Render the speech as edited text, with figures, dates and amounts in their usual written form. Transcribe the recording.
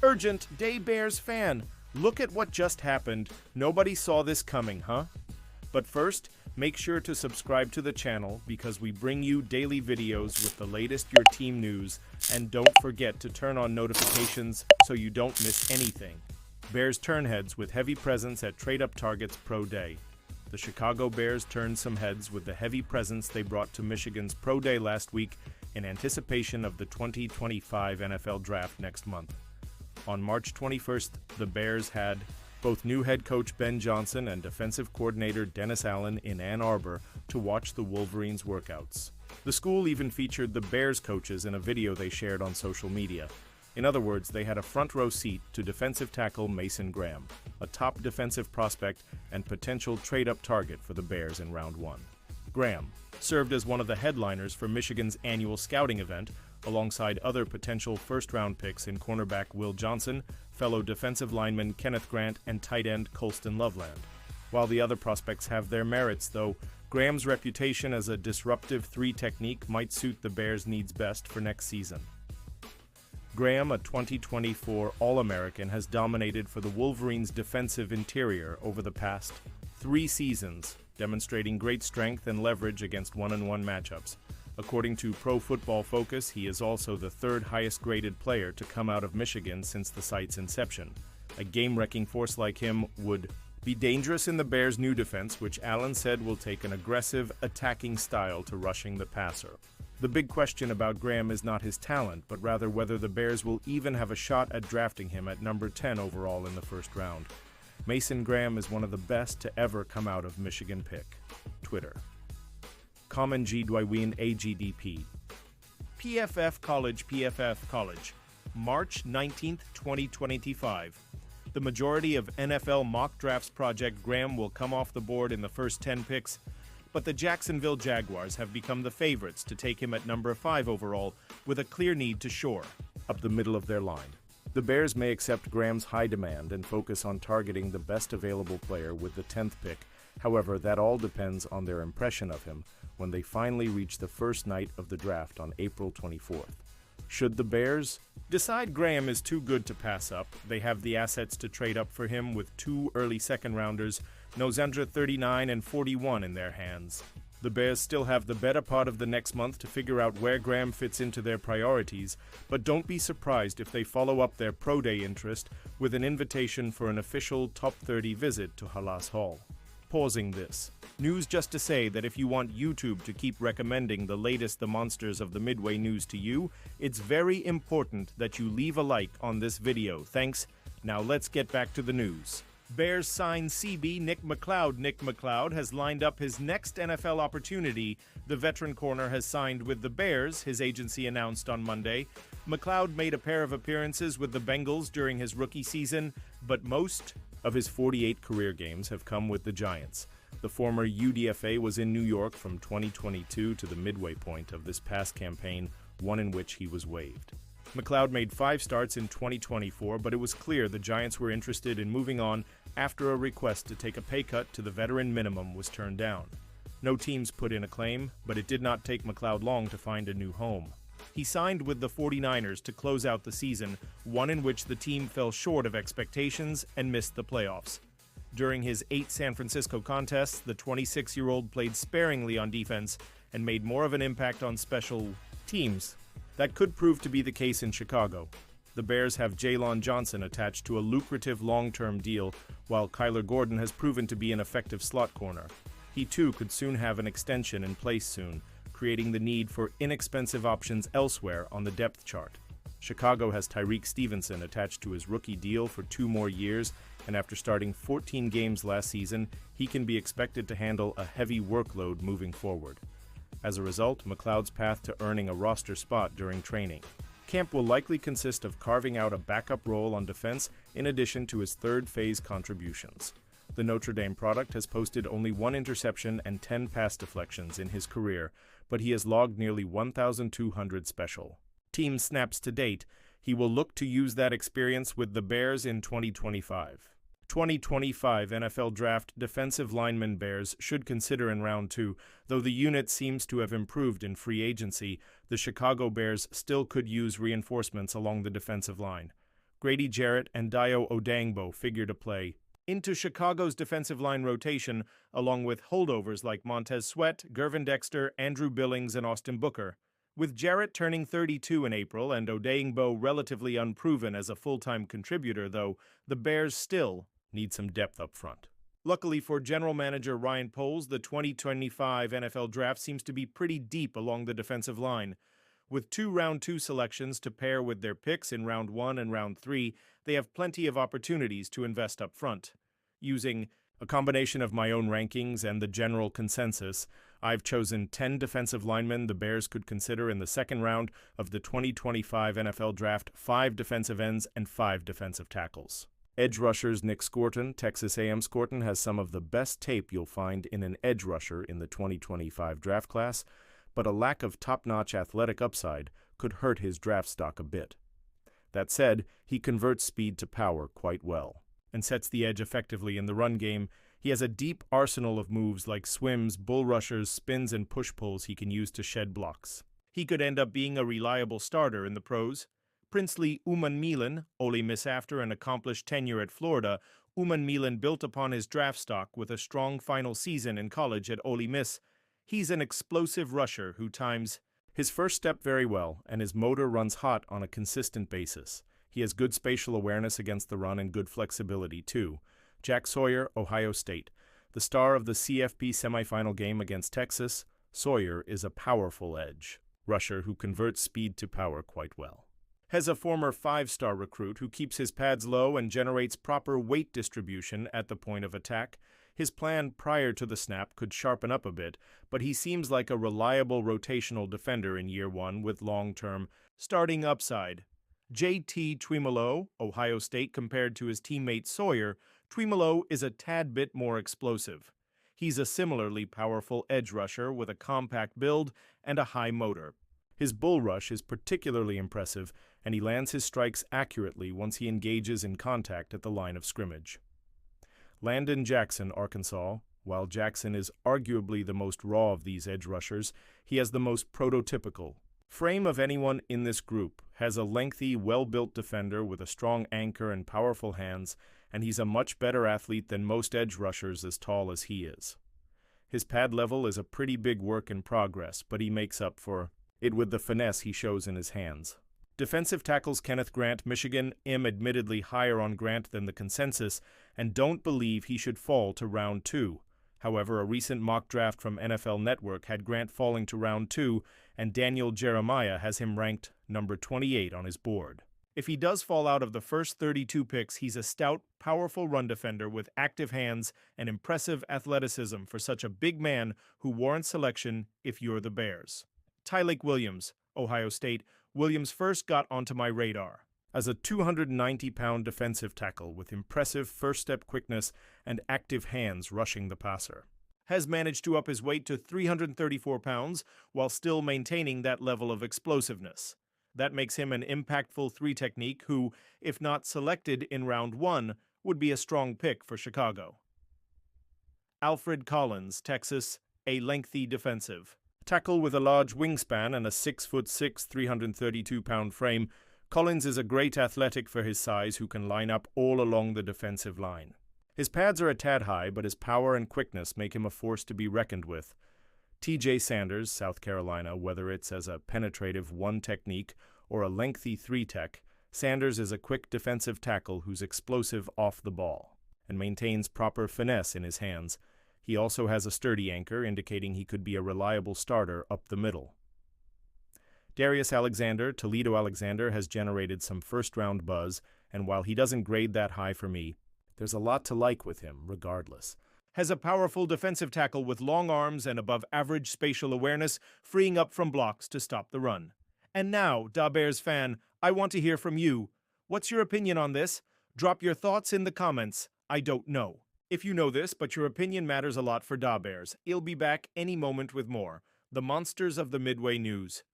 Urgent Day Bears fan, look at what just happened. Nobody saw this coming, huh? But first, make sure to subscribe to the channel because we bring you daily videos with the latest your team news, and don't forget to turn on notifications so you don't miss anything. Bears turn heads with heavy presence at trade-up targets pro day. The Chicago Bears turned some heads with the heavy presence they brought to Michigan's pro day last week in anticipation of the 2025 NFL Draft next month. On March 21st, the Bears had both new head coach Ben Johnson and defensive coordinator Dennis Allen in Ann Arbor to watch the Wolverines' workouts. The school even featured the Bears coaches in a video they shared on social media. In other words, they had a front-row seat to defensive tackle Mason Graham, a top defensive prospect and potential trade-up target for the Bears in Round 1. Graham served as one of the headliners for Michigan's annual scouting event, alongside other potential first-round picks in cornerback Will Johnson, fellow defensive lineman Kenneth Grant, and tight end Colston Loveland. While the other prospects have their merits, though, Graham's reputation as a disruptive three technique might suit the Bears' needs best for next season. Graham, a 2024 All-American, has dominated for the Wolverines' defensive interior over the past 3 seasons, demonstrating great strength and leverage against one-on-one matchups. According to Pro Football Focus, he is also the 3rd highest-graded player to come out of Michigan since the site's inception. A game-wrecking force like him would be dangerous in the Bears' new defense, which Allen said will take an aggressive, attacking style to rushing the passer. The big question about Graham is not his talent, but rather whether the Bears will even have a shot at drafting him at number 10 overall in the first round. Mason Graham is one of the best to ever come out of Michigan. Pick. Twitter. Common G. Dwiween AGDP. PFF College. March 19th, 2025. The majority of NFL mock drafts project Graham will come off the board in the first 10 picks, but the Jacksonville Jaguars have become the favorites to take him at number 5 overall, with a clear need to shore up the middle of their line. The Bears may accept Graham's high demand and focus on targeting the best available player with the 10th pick. However, that all depends on their impression of him when they finally reach the first night of the draft on April 24th. Should the Bears decide Graham is too good to pass up, they have the assets to trade up for him with 2 early second-rounders, Nozendra 39 and 41 in their hands. The Bears still have the better part of the next month to figure out where Graham fits into their priorities, but don't be surprised if they follow up their pro day interest with an invitation for an official top 30 visit to Halas Hall. Pausing this. News just to say that if you want YouTube to keep recommending the latest The Monsters of the Midway news to you, it's very important that you leave a like on this video. Thanks. Now let's get back to the news. Bears sign CB Nick McCloud. Nick McCloud has lined up his next NFL opportunity. The veteran corner has signed with the Bears, his agency announced on Monday. McCloud made a pair of appearances with the Bengals during his rookie season, but most of his 48 career games have come with the Giants. The former UDFA was in New York from 2022 to the midway point of this past campaign, one in which he was waived. McCloud made 5 starts in 2024, but it was clear the Giants were interested in moving on after a request to take a pay cut to the veteran minimum was turned down. No teams put in a claim, but it did not take McCloud long to find a new home. He signed with the 49ers to close out the season, one in which the team fell short of expectations and missed the playoffs. During his 8 San Francisco contests, the 26-year-old played sparingly on defense and made more of an impact on special teams. That could prove to be the case in Chicago. The Bears have Jaylon Johnson attached to a lucrative long-term deal, while Kyler Gordon has proven to be an effective slot corner. He too could soon have an extension in place soon, creating the need for inexpensive options elsewhere on the depth chart. Chicago has Tyreek Stevenson attached to his rookie deal for 2 more years, and after starting 14 games last season, he can be expected to handle a heavy workload moving forward. As a result, McCloud's path to earning a roster spot during training camp will likely consist of carving out a backup role on defense in addition to his third-phase contributions. The Notre Dame product has posted only 1 interception and 10 pass deflections in his career, but he has logged nearly 1,200 special team snaps to date. He will look to use that experience with the Bears in 2025. 2025 NFL Draft defensive lineman Bears should consider in Round 2. Though the unit seems to have improved in free agency, the Chicago Bears still could use reinforcements along the defensive line. Grady Jarrett and Dio Odangbo figure to play. Into Chicago's defensive line rotation, along with holdovers like Montez Sweat, Gervin Dexter, Andrew Billings, and Austin Booker. With Jarrett turning 32 in April and Odangbo relatively unproven as a full-time contributor, though, the Bears still need some depth up front. Luckily for general manager Ryan Poles, the 2025 NFL Draft seems to be pretty deep along the defensive line. With 2 round 2 selections to pair with their picks in round 1 and round 3, they have plenty of opportunities to invest up front. Using a combination of my own rankings and the general consensus, I've chosen 10 defensive linemen the Bears could consider in the second round of the 2025 NFL Draft, 5 defensive ends and 5 defensive tackles. Edge rushers Nick Scorton, Texas A&M. Scorton has some of the best tape you'll find in an edge rusher in the 2025 draft class, but a lack of top-notch athletic upside could hurt his draft stock a bit. That said, he converts speed to power quite well and sets the edge effectively in the run game. He has a deep arsenal of moves like swims, bull rushers, spins, and push-pulls he can use to shed blocks. He could end up being a reliable starter in the pros. Princely Umanmielen, Ole Miss after an accomplished tenure at Florida, Umanmielen built upon his draft stock with a strong final season in college at Ole Miss. He's an explosive rusher who times his first step very well, and his motor runs hot on a consistent basis. He has good spatial awareness against the run and good flexibility, too. Jack Sawyer, Ohio State. The star of the CFP semifinal game against Texas, Sawyer is a powerful edge rusher who converts speed to power quite well. Has a former 5-star recruit who keeps his pads low and generates proper weight distribution at the point of attack. His plan prior to the snap could sharpen up a bit, but he seems like a reliable rotational defender in year 1 with long-term starting upside. J.T. Tuimoloau, Ohio State. Compared to his teammate Sawyer, Tuimoloau is a tad bit more explosive. He's a similarly powerful edge rusher with a compact build and a high motor. His bull rush is particularly impressive, and he lands his strikes accurately once he engages in contact at the line of scrimmage. Landon Jackson, Arkansas. While Jackson is arguably the most raw of these edge rushers, he has the most prototypical frame of anyone in this group, has a lengthy, well-built defender with a strong anchor and powerful hands, and he's a much better athlete than most edge rushers as tall as he is. His pad level is a pretty big work in progress, but he makes up for it with the finesse he shows in his hands. Defensive tackles Kenneth Grant, Michigan. I'm admittedly higher on Grant than the consensus, and don't believe he should fall to round 2. However, a recent mock draft from NFL Network had Grant falling to round 2, and Daniel Jeremiah has him ranked number 28 on his board. If he does fall out of the first 32 picks, he's a stout, powerful run defender with active hands and impressive athleticism for such a big man who warrants selection if you're the Bears. Tyleik Williams, Ohio State. Williams first got onto my radar as a 290-pound defensive tackle with impressive first-step quickness and active hands rushing the passer. Has managed to up his weight to 334 pounds while still maintaining that level of explosiveness. That makes him an impactful 3 technique who, if not selected in round 1, would be a strong pick for Chicago. Alfred Collins, Texas, a lengthy defensive tackle with a large wingspan and a 6'6", 332-pound frame. Collins is a great athletic for his size who can line up all along the defensive line. His pads are a tad high, but his power and quickness make him a force to be reckoned with. T.J. Sanders, South Carolina. Whether it's as a penetrative 1 technique or a lengthy 3 tech, Sanders is a quick defensive tackle who's explosive off the ball and maintains proper finesse in his hands. He also has a sturdy anchor, indicating he could be a reliable starter up the middle. Darius Alexander, Toledo Alexander, has generated some first-round buzz, and while he doesn't grade that high for me, there's a lot to like with him regardless. Has a powerful defensive tackle with long arms and above-average spatial awareness, freeing up from blocks to stop the run. And now, Da Bears fan, I want to hear from you. What's your opinion on this? Drop your thoughts in the comments. I don't know. If you know this, but your opinion matters a lot for Da Bears, he'll be back any moment with more. The Monsters of the Midway News.